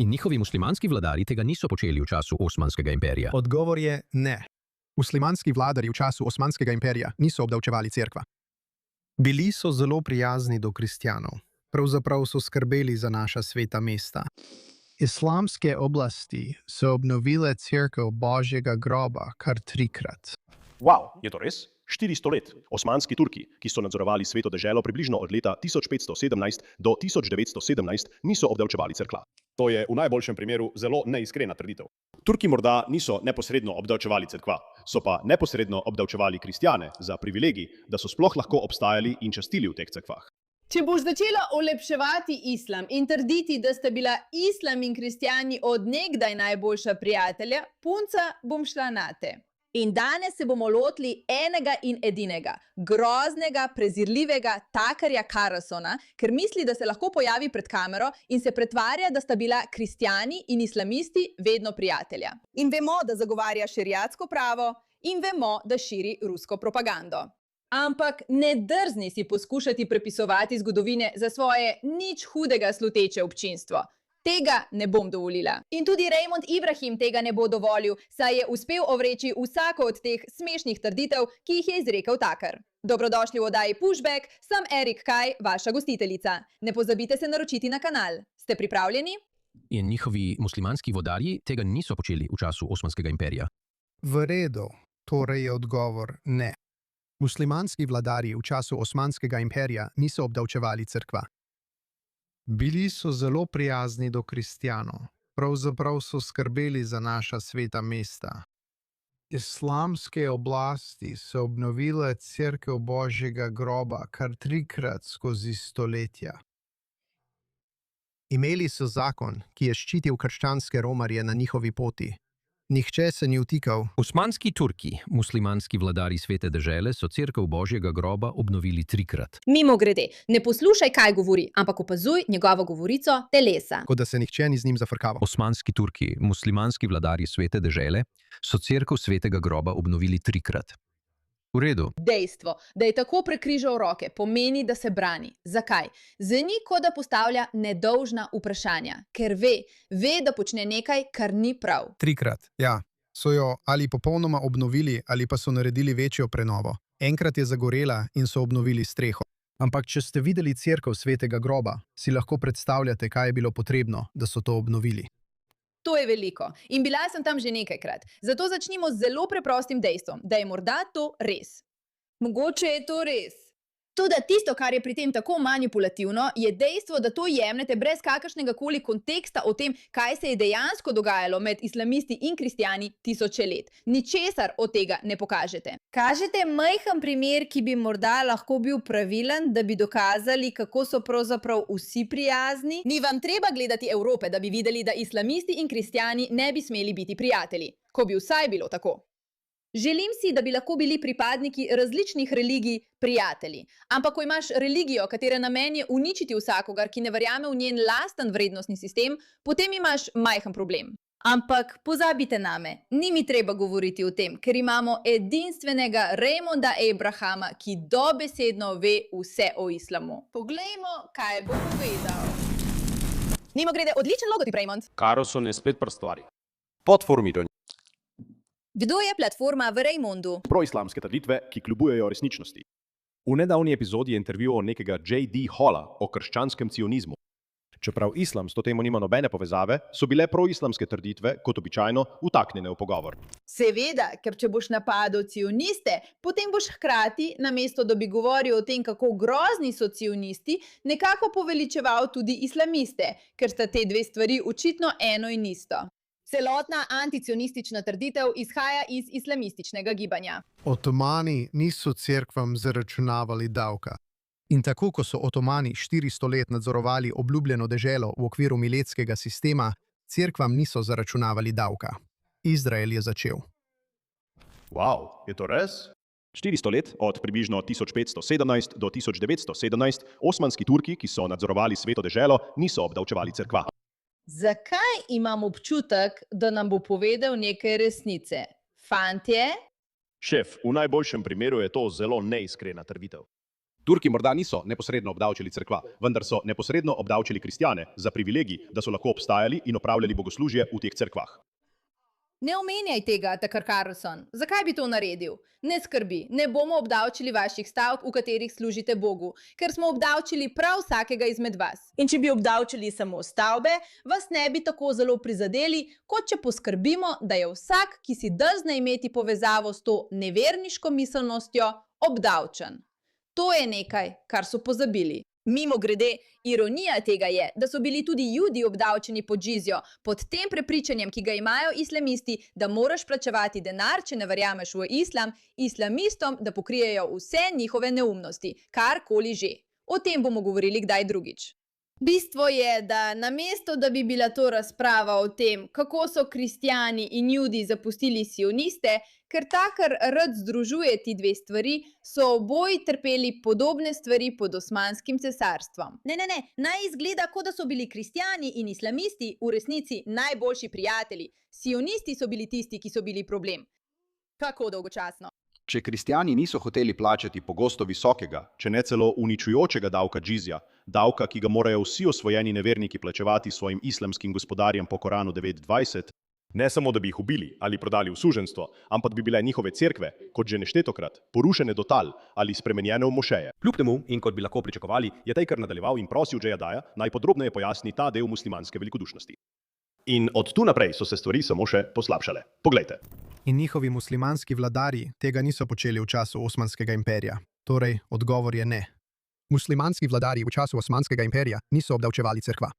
In njihovi muslimanski vladarji tega niso počeli v času Osmanskega imperija. Odgovor je ne. Muslimanski vladarji v času Osmanskega imperija niso obdavčevali cerkva. Bili so zelo prijazni do kristjanov. Pravzaprav so skrbeli za naša sveta mesta. Islamske oblasti so obnovile cerkev Božjega groba kar 3-krat. Wow, je to res? 400 let. Osmanski Turki, ki so nadzorovali Sveto deželo približno od leta 1517 do 1917, niso obdavčevali cerkva. To je v najboljšem primeru zelo neiskrena trditev. Turki morda niso neposredno obdavčevali cerkva, so pa neposredno obdavčevali kristjane za privilegij, da so sploh lahko obstajali in častili v teh cerkvah. Če boš začela olepševati islam in trditi, da sta bila islam in kristjani od nekdaj najboljša prijatelja, punca, bom šla nate. In danes se bomo lotili enega in edinega, groznega, prezirljivega Tuckerja Carlsona, ker misli, da se lahko pojavi pred kamero in se pretvarja, da sta bila kristjani in islamisti vedno prijatelja. In vemo, da zagovarja šeriatsko pravo in vemo, da širi rusko propagando. Ampak ne drzni si poskušati prepisovati zgodovine za svoje nič hudega sluteče občinstvo. Tega ne bom dovolila. In tudi Raymond Ibrahim tega ne bo dovolil, saj je uspel ovreči vsako od teh smešnih trditev, ki jih je izrekel Tucker. Dobrodošli v oddaji Pushback, sem Erik Kaj, vaša gostiteljica. Ne pozabite se naročiti na kanal. Ste pripravljeni? In njihovi muslimanski vladarji tega niso počeli v času Osmanskega imperija. V redu, torej je odgovor ne. Muslimanski vladarji v času Osmanskega imperija niso obdavčevali cerkva. Bili so zelo prijazni do kristjanov. Pravzaprav so skrbeli za naša sveta mesta. Islamske oblasti so obnovile cerkev Božjega groba kar 3-krat skozi stoletja. Imeli so zakon, ki je ščitil krščanske romarje na njihovi poti. Nihče se ni vtikal. Osmanski Turki, muslimanski vladarji Svete dežele, so cerkev Božjega groba obnovili 3-krat. Mimogrede, ne poslušaj, kaj govori, ampak opazuj njegovo govorico telesa. Kot da se nihče ni z njim zafrkaval. Osmanski Turki, muslimanski vladarji Svete dežele, so cerkev Svetega groba obnovili 3-krat. V redu. Dejstvo, da je tako prekrižal roke, pomeni, da se brani. Zakaj? Zveni, kot da postavlja nedolžna vprašanja, ker ve, da počne nekaj, kar ni prav. 3-krat, ja. So jo ali popolnoma obnovili, ali pa so naredili večjo prenovo. Enkrat je zagorela in so obnovili streho. Ampak če ste videli cerkev Svetega groba, si lahko predstavljate, kaj je bilo potrebno, da so to obnovili. To je veliko. In bila sem tam že nekajkrat. Zato začnimo z zelo preprostim dejstvom, da je morda to res. Mogoče je to res. Toda tisto, kar je pri tem tako manipulativno, je dejstvo, da to jemljete brez kakršnega koli konteksta o tem, kaj se je dejansko dogajalo med islamisti in kristjani tisoče let. Ničesar od tega ne pokažete. Kažete majhen primer, ki bi morda lahko bil pravilen, da bi dokazali, kako so pravzaprav vsi prijazni? Ni vam treba gledati Evrope, da bi videli, da islamisti in kristjani ne bi smeli biti prijatelji. Ko bi vsaj bilo tako. Želim si, da bi lahko bili pripadniki različnih religij prijatelji. Ampak ko imaš religijo, katere namen je uničiti vsakogar, ki ne verjame v njen lasten vrednostni sistem, potem imaš majhen problem. Ampak pozabite name, ni mi treba govoriti o tem, ker imamo edinstvenega Raymonda Abrahama, ki dobesedno ve vse o islamu. Poglejmo, kaj bo povedal. Mimogrede, odličen logotip, Raymond. Carlson je spet prstvari. Podformiranje. Kdo je platforma v Raymondu? Proislamske trditve, ki kljubujejo resničnosti. V nedavni epizodi je intervjuval nekega J.D. Halla o krščanskem cionizmu. Čeprav islam s to temo nima nobene povezave, so bile proislamske trditve, kot običajno, vtaknjene v pogovor. Seveda, ker če boš napadel cioniste, potem boš hkrati, namesto da bi govoril o tem, kako grozni so cionisti, nekako poveličeval tudi islamiste, ker sta te dve stvari očitno eno in isto. Celotna anticionistična trditev izhaja iz islamističnega gibanja. Otomani niso cerkvam zaračunavali davka. In tako, ko so Otomani 400 let nadzorovali obljubljeno deželo v okviru miletskega sistema, cerkvam niso zaračunavali davka. Izrael je začel. Wow, je to res? 400 let, od približno 1517 do 1917, osmanski Turki, ki so nadzorovali Sveto deželo, niso obdavčevali cerkva. Zakaj imam občutek, da nam bo povedal nekaj resnice? Fantje? Šef, v najboljšem primeru je to zelo neiskrena trditev. Turki morda niso neposredno obdavčili cerkva, vendar so neposredno obdavčili kristjane za privilegij, da so lahko obstajali in opravljali bogoslužje v teh cerkvah. Ne omenjaj tega, Tucker Carlson. Zakaj bi to naredil? Ne skrbi, ne bomo obdavčili vaših stavb, v katerih služite Bogu, ker smo obdavčili prav vsakega izmed vas. In če bi obdavčili samo stavbe, vas ne bi tako zelo prizadeli, kot če poskrbimo, da je vsak, ki si drzne imeti povezavo s to neverniško miselnostjo, obdavčen. To je nekaj, kar so pozabili. Mimogrede, ironija tega je, da so bili tudi Judi obdavčeni pod žizjo, pod tem prepričanjem, ki ga imajo islamisti, da moraš plačevati denar, če ne verjameš v islam, islamistom, da pokrijejo vse njihove neumnosti, karkoli že. O tem bomo govorili kdaj drugič. Bistvo je, da namesto, da bi bila to razprava o tem, kako so kristjani in Judi zapustili sioniste, ker Tucker rad združuje ti dve stvari, so oboji trpeli podobne stvari pod Osmanskim cesarstvom. Ne, naj izgleda, kot da so bili kristjani in islamisti v resnici najboljši prijatelji. Sionisti so bili tisti, ki so bili problem. Kako dolgočasno. Če kristjani niso hoteli plačati pogosto visokega, če ne celo uničujočega davka džizja, davka, ki ga morajo vsi osvojeni neverniki plačevati svojim islamskim gospodarjem po Koranu 9.20, ne samo, da bi jih ubili ali prodali v suženjstvo, ampak bi bile njihove cerkve, kot že neštetokrat, porušene do tal ali spremenjene v mošeje. Kljub temu, in kot bi lahko pričakovali, je Taker nadaljeval in prosil Jayadaja, naj podrobneje pojasni ta del muslimanske velikodušnosti. In od tu naprej so se stvari samo še poslabšale. Poglejte. In njihovi muslimanski vladarji tega niso počeli v času Osmanskega imperija. Torej, odgovor je ne. Muslimanski vladarji v času Osmanskega imperija niso obdavčevali cerkva.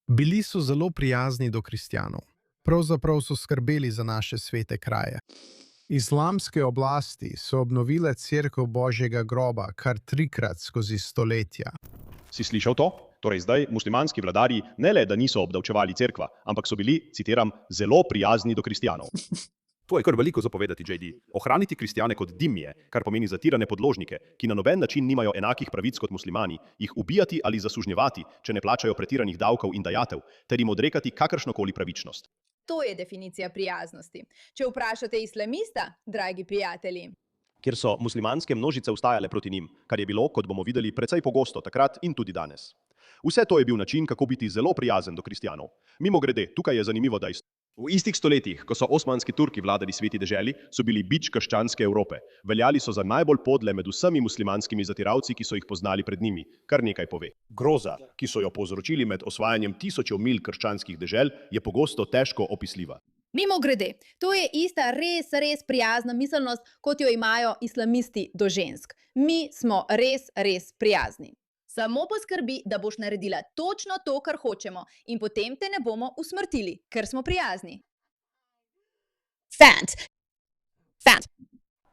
Bili so zelo prijazni do kristjanov. Pravzaprav so skrbeli za naše svete kraje. Islamske oblasti so obnovile cerkev Božjega groba kar 3-krat skozi stoletja. Si slišal to? Torej zdaj muslimanski vladarji ne le, da niso obdavčevali cerkva, ampak so bili, citiram, zelo prijazni do kristjanov. To je kar veliko zapovedati, JD. Ohraniti kristjane kot dimje, kar pomeni zatirane podložnike, ki na noben način nimajo enakih pravic kot muslimani, jih ubijati ali zasužnjevati, če ne plačajo pretiranih davkov in dajatev, ter jim odrekati kakršnokoli pravičnost. To je definicija prijaznosti. Če vprašate islamista, dragi prijatelji, Kjer so muslimanske množice vstajale proti njim, kar je bilo, kot bomo videli, precej pogosto takrat in tudi danes. Vse to je bil način, kako biti zelo prijazen do kristjanov. Mimogrede, tukaj je zanimivo dejstvo. V istih stoletjih, ko so osmanski Turki vladali sveti deželi, so bili bič krščanske Evrope. Veljali so za najbolj podle med vsemi muslimanskimi zatiralci, ki so jih poznali pred njimi. Kar nekaj pove. Groza, ki so jo povzročili med osvajanjem tisočev milj krščanskih dežel, je pogosto težko opisljiva. Mimogrede, to je ista res prijazna miselnost, kot jo imajo islamisti do žensk. Mi smo res prijazni. Samo poskrbi, da boš naredila točno to, kar hočemo, in potem te ne bomo usmrtili, ker smo prijazni. Fant.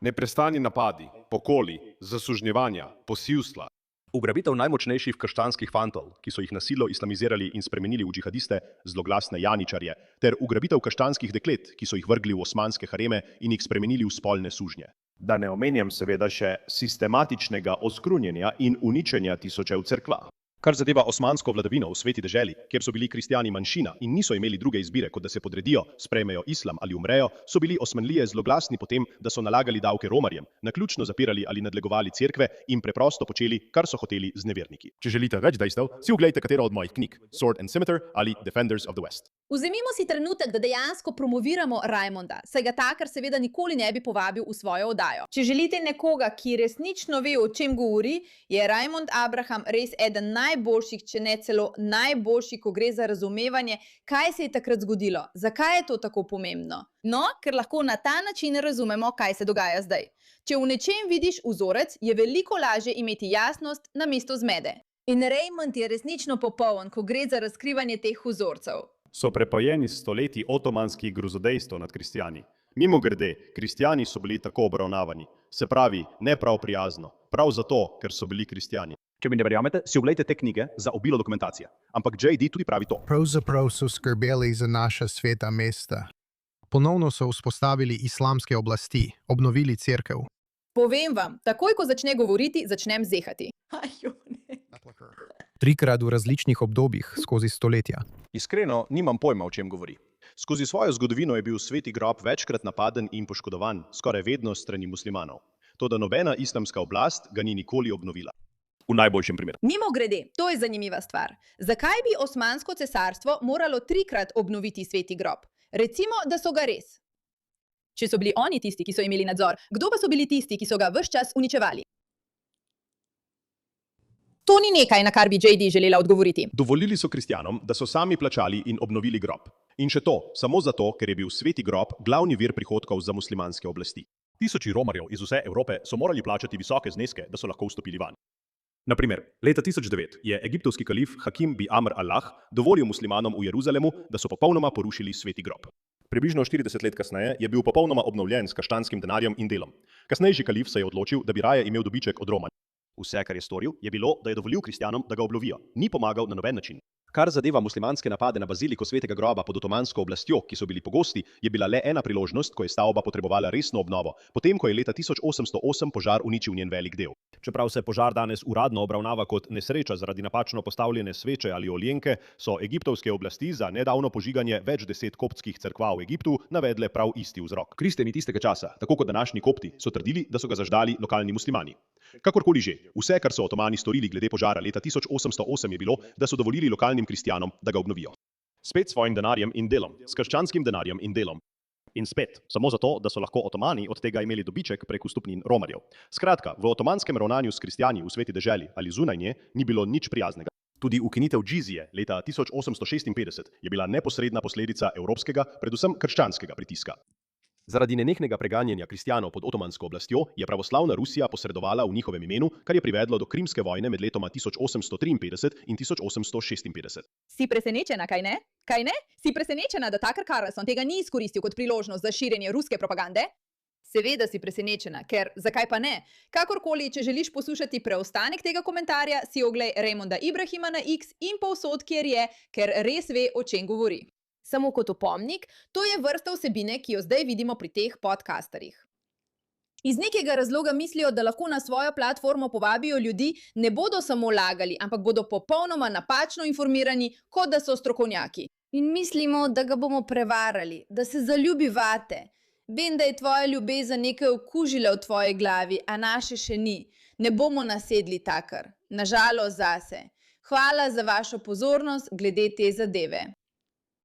Neprestani napadi, pokoli, zasužnjevanja, posilstva. Ugrabitev najmočnejših krščanskih fantov, ki so jih na silo islamizirali in spremenili v džihadiste, zloglasne janičarje, ter ugrabitev krščanskih deklet, ki so jih vrgli v osmanske hareme in jih spremenili v spolne sužnje. Da ne omenjam seveda še sistematičnega oskrunjenja in uničenja tisočev cerkva. Kar zadeva osmansko vladavino v sveti deželi, kjer so bili kristjani manjšina in niso imeli druge izbire, kot da se podredijo, sprejmejo islam ali umrejo, so bili Osmanlije zloglasni po tem, da so nalagali davke romarjem, naključno zapirali ali nadlegovali cerkve in preprosto počeli, kar so hoteli z neverniki. Če želite več dejstev, si oglejte katero od mojih knjig, Sword and Scimitar ali Defenders of the West. Vzemimo si trenutek, da dejansko promoviramo Raimonda, saj ga Tucker seveda nikoli ne bi povabil v svojo oddajo. Če želite nekoga, ki resnično ve, o čem govori, je Raimond Abraham res eden najboljših, če ne celo najboljši, ko gre za razumevanje, kaj se je takrat zgodilo, zakaj je to tako pomembno. No, ker lahko na ta način razumemo, kaj se dogaja zdaj. Če v nečem vidiš vzorec, je veliko lažje imeti jasnost namesto zmede. In Raimond je resnično popoln, ko gre za razkrivanje teh vzorcev. So prepojeni stoletji otomanskih grozodejstev nad kristjani. Mimogrede, kristjani so bili tako obravnavani, se pravi, ne prav prijazno, prav zato, ker so bili kristjani. Če mi ne verjamete, si oglejte te knjige za obilo dokumentacije. Ampak JD tudi pravi to. Pravzaprav so skrbeli za naša sveta mesta. Ponovno so vzpostavili islamske oblasti, obnovili cerkev. Povem vam, takoj ko začne govoriti, začnem zehati. Trikrat v različnih obdobjih skozi stoletja. Iskreno, nimam pojma, o čem govori. Skozi svojo zgodovino je bil sveti grob večkrat napaden in poškodovan, skoraj vedno s strani muslimanov. Toda nobena islamska oblast ga ni nikoli obnovila. V najboljšem primeru. Mimogrede, to je zanimiva stvar. Zakaj bi Osmansko cesarstvo moralo 3-krat obnoviti sveti grob? Recimo, da so ga res. Če so bili oni tisti, ki so imeli nadzor, kdo pa so bili tisti, ki so ga ves čas uničevali? To ni nekaj, na kar bi JD želela odgovoriti. Dovolili so kristjanom, da so sami plačali in obnovili grob. In še to, samo zato, ker je bil sveti grob glavni vir prihodkov za muslimanske oblasti. Tisoči romarjev iz vse Evrope so morali plačati visoke zneske, da so lahko vstopili vanj. Naprimer, leta 1009 je egiptovski kalif Hakim bi Amr Allah dovolil muslimanom v Jeruzalemu, da so popolnoma porušili sveti grob. Približno 40 let kasneje je bil popolnoma obnovljen s kaštanskim denarjem in delom. Kasnejši kalif se je odločil, da bi raje imel dobiček od Romanj. Vse, kar je storil, je bilo, da je dovolil kristjanom, da ga obnovijo. Ni pomagal na noben način. Kar zadeva muslimanske napade na baziliko svetega groba pod otomansko oblastjo, ki so bili pogosti, je bila le ena priložnost, ko je stavba potrebovala resno obnovo, potem ko je leta 1808 požar uničil njen velik del. Čeprav se požar danes uradno obravnava kot nesreča zaradi napačno postavljene sveče ali oljenke, so egiptovske oblasti za nedavno požiganje več 10 koptskih cerkva v Egiptu navedle prav isti vzrok. Kristjani tistega časa, tako kot današnji kopti, so trdili, da so ga zaždali lokalni muslimani. Kakorkoli že, vse, kar so otomani storili glede požara leta 1808 je bilo, da so dovolili lokalnim kristjanom, da ga obnovijo. Spet s svojim denarjem in delom, s krščanskim denarjem in delom. In spet, samo zato, da so lahko otomani od tega imeli dobiček prek vstopnin romarjev. Skratka, v otomanskem ravnanju s kristjani v sveti deželi ali zunaj nje ni bilo nič prijaznega. Tudi ukinitev džizije leta 1856 je bila neposredna posledica evropskega, predvsem krščanskega pritiska. Zaradi nenehnega preganjanja kristjanov pod otomansko oblastjo je pravoslavna Rusija posredovala v njihovem imenu, kar je privedlo do Krimske vojne med letoma 1853 in 1856. Si presenečena, kaj ne? Kaj ne? Si presenečena, da Tucker Carlson tega ni izkoristil kot priložnost za širjenje ruske propagande? Seveda si presenečena, ker zakaj pa ne? Kakorkoli, če želiš poslušati preostanek tega komentarja, si oglej Raymonda Ibrahima na X in povsod, kjer je, ker res ve, o čem govori. Samo kot opomnik, to je vrsta vsebine, ki jo zdaj vidimo pri teh podcasterjih. Iz nekega razloga mislijo, da lahko na svojo platformo povabijo ljudi, ne bodo samo lagali, ampak bodo popolnoma napačno informirani, kot da so strokovnjaki. In mislimo, da ga bomo prevarali, da se zaljubi vate. Vem, da je tvoja ljubezen nekaj okužila v tvoji glavi, a naše še ni. Ne bomo nasedli, Tucker. Nažalost zase. Hvala za vašo pozornost glede te zadeve.